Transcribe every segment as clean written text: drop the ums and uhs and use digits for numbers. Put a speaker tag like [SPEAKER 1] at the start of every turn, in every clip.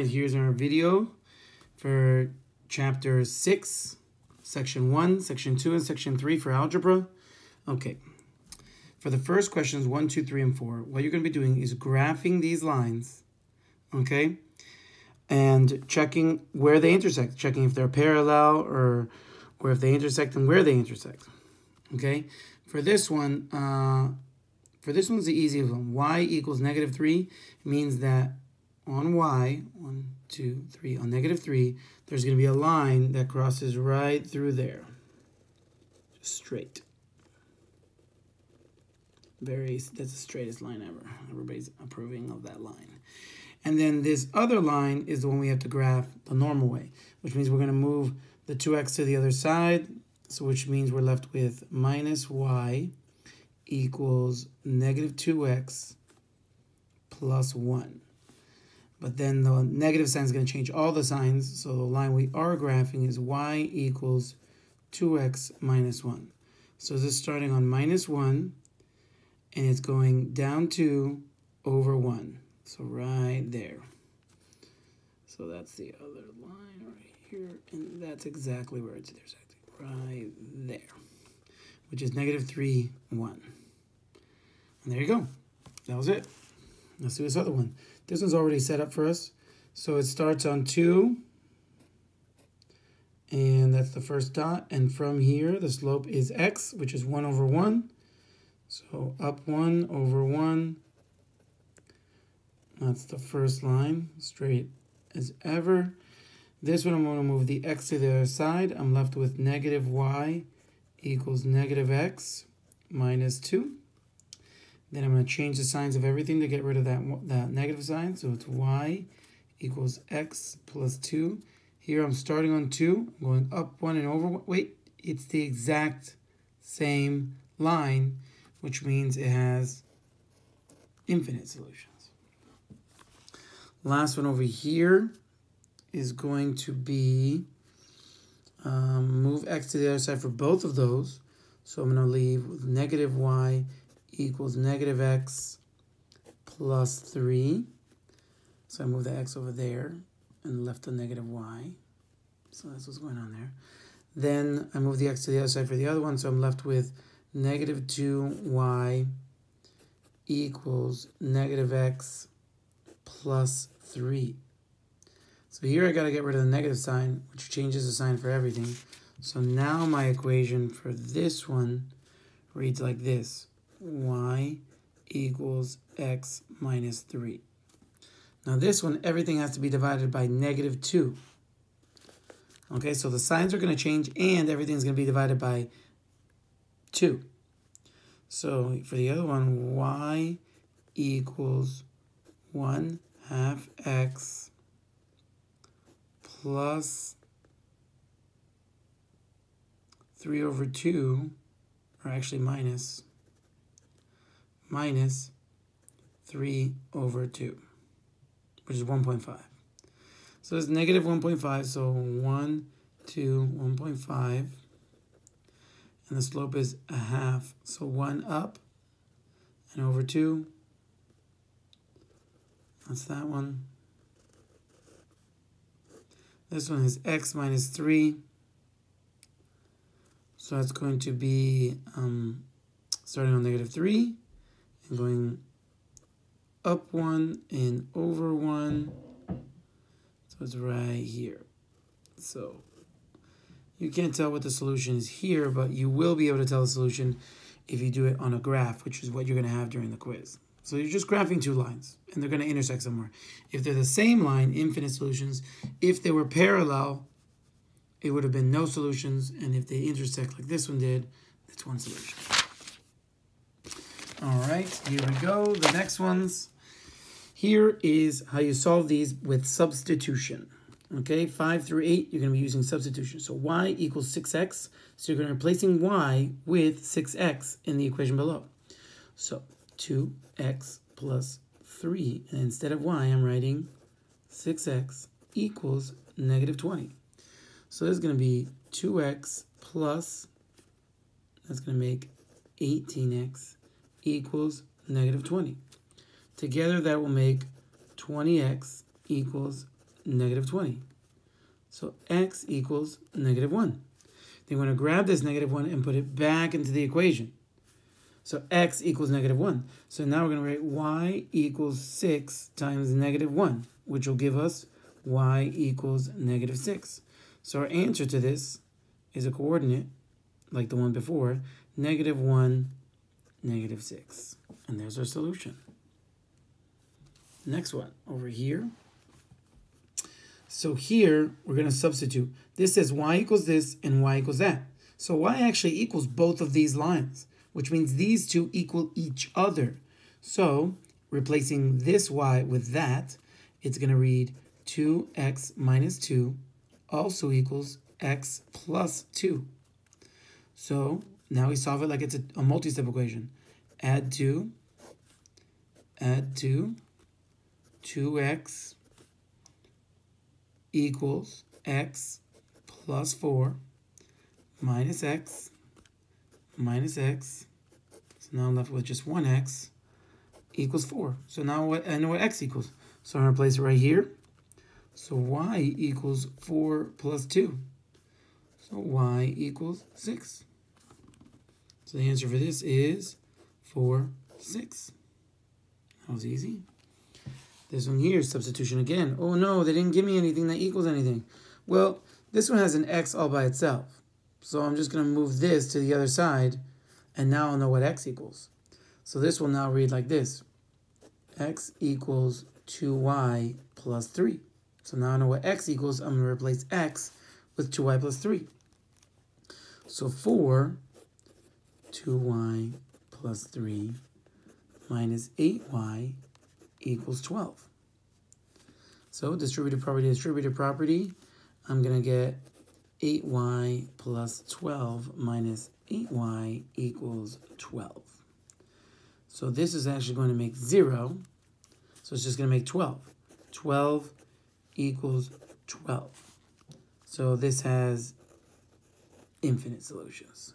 [SPEAKER 1] guys, here's our video for chapter 6, section 1, section 2, and section 3 for algebra. Okay, for the first questions 1, 2, 3, and 4, what you're going to be doing is graphing these lines, okay, and checking where they intersect, checking if they're parallel or if they intersect and where they intersect, okay. For this one, it's the easiest one. Y equals -3 means that on Y, 1, 2, 3, on -3, there's going to be a line that crosses right through there. Just straight. That's the straightest line ever. Everybody's approving of that line. And then this other line is the one we have to graph the normal way, which means we're going to move the 2x to the other side, so which means we're left with minus y equals -2x plus 1. But then the negative sign is going to change all the signs, so the line we are graphing is y equals 2x minus 1. So this is starting on -1, and it's going down 2 over 1. So right there. So that's the other line right here, and that's exactly where it's intersecting, right there, which is -3, 1. And there you go. That was it. Let's do this other one. This one's already set up for us. So it starts on 2, and that's the first dot. And from here, the slope is x, which is 1 over 1. So up 1 over 1. That's the first line, straight as ever. This one, I'm going to move the x to the other side. I'm left with -y equals -x minus 2. Then I'm going to change the signs of everything to get rid of that negative sign. So it's y equals x plus 2. Here I'm starting on 2. I'm going up 1 and over 1. Wait, it's the exact same line, which means it has infinite solutions. Last one over here is going to be move x to the other side for both of those. So I'm going to leave with -y equals -x plus 3. So I move the x over there and left the -y. So that's what's going on there. Then I move the x to the other side for the other one. So I'm left with -2y equals -x plus 3. So here I got to get rid of the negative sign, which changes the sign for everything. So now my equation for this one reads like this. Y equals x minus 3. Now this one, everything has to be divided by -2. Okay, so the signs are going to change and everything's going to be divided by 2. So for the other one, y equals 1/2 x plus 3 over 2, or actually minus 3 over 2, which is 1.5. So it's -1.5, so 1, 2, 1.5, and the slope is 1/2, so 1 up and over 2. That's that one. This one is x minus 3. So that's going to be starting on -3 and going up 1 and over 1. So it's right here. So you can't tell what the solution is here, but you will be able to tell the solution if you do it on a graph, which is what you're going to have during the quiz. So you're just graphing two lines, and they're going to intersect somewhere. If they're the same line, infinite solutions. If they were parallel, it would have been no solutions. And if they intersect like this one did, that's one solution. All right, here we go. The next ones. Here is how you solve these with substitution. Okay, 5 through 8, you're going to be using substitution. So y equals 6x. So you're going to be replacing y with 6x in the equation below. So 2x plus 3. And instead of y, I'm writing 6x equals -20. So this is going to be 2x plus, that's going to make 18x equals -20. Together, that will make 20x equals negative 20. So x equals negative 1. Then we're going to grab this negative 1 and put it back into the equation. So x equals negative 1. So now we're going to write y equals 6 times negative 1, which will give us y equals negative 6. So our answer to this is a coordinate, like the one before, negative 1, negative 6. And there's our solution. Next one, over here. So here, we're going to substitute. This says y equals this and y equals that. So y actually equals both of these lines, which means these two equal each other. So replacing this y with that, it's going to read 2x minus 2 also equals x plus 2. So now we solve it like it's a multi-step equation. Add 2, 2x equals x plus 4 minus x minus x. So now I'm left with just 1x equals 4. So now I know what x equals. So I'm going to place it right here. So y equals 4 plus 2. So y equals 6. So the answer for this is 4, 6. That was easy. This one here is substitution again. Oh no, they didn't give me anything that equals anything. Well, this one has an x all by itself. So I'm just going to move this to the other side, and now I'll know what x equals. So this will now read like this. X equals 2y plus 3. So now I know what x equals. I'm going to replace x with 2y plus 3. So 4, 2y plus 3 minus 8y equals 12. So distributive property, I'm going to get 8y plus 12 minus 8y equals 12. So this is actually going to make 0. So it's just going to make 12. 12 equals 12. So this has infinite solutions.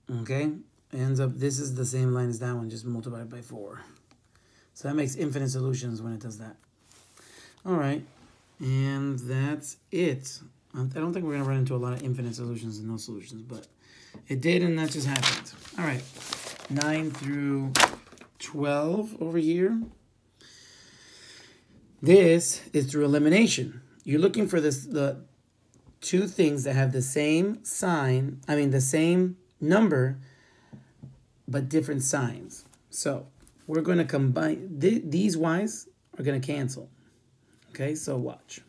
[SPEAKER 1] Okay? Ends up, this is the same line as that one, just multiplied by 4. So that makes infinite solutions when it does that. All right, and that's it. I don't think we're going to run into a lot of infinite solutions and no solutions, but it did, and that just happened. All right, 9 through 12 over here. This is through elimination. You're looking for the two things that have the same sign, the same number, but different signs. So we're going to combine, these y's are going to cancel. Okay, so watch.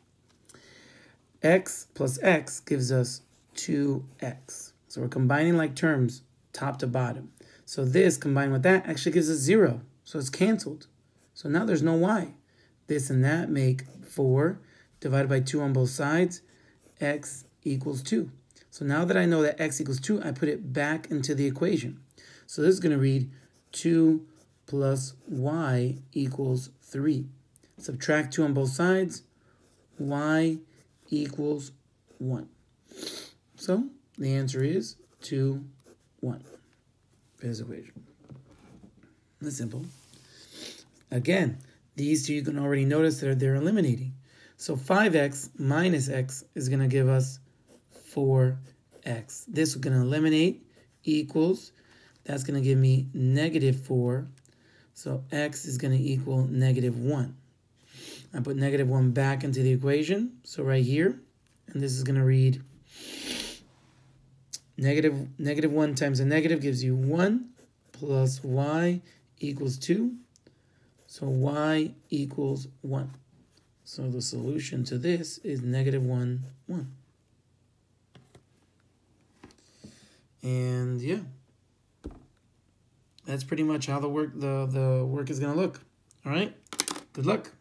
[SPEAKER 1] X plus x gives us 2x. So we're combining like terms, top to bottom. So this combined with that actually gives us 0. So it's canceled. So now there's no y. This and that make 4 divided by 2 on both sides. X equals 2. So now that I know that x equals 2, I put it back into the equation. So this is going to read 2 plus y equals 3. Subtract 2 on both sides. Y equals 1. So the answer is 2, 1 for this equation. That's simple. Again, these two you can already notice that they're eliminating. So 5x minus x is going to give us 4x. This is going to eliminate, equals, that's going to give me negative 4. So x is going to equal negative 1. I put negative 1 back into the equation. So right here, and this is going to read negative 1 times a negative gives you 1 plus y equals 2. So y equals 1. So the solution to this is negative 1, 1. And yeah, that's pretty much how the work is going to look. All right, good luck.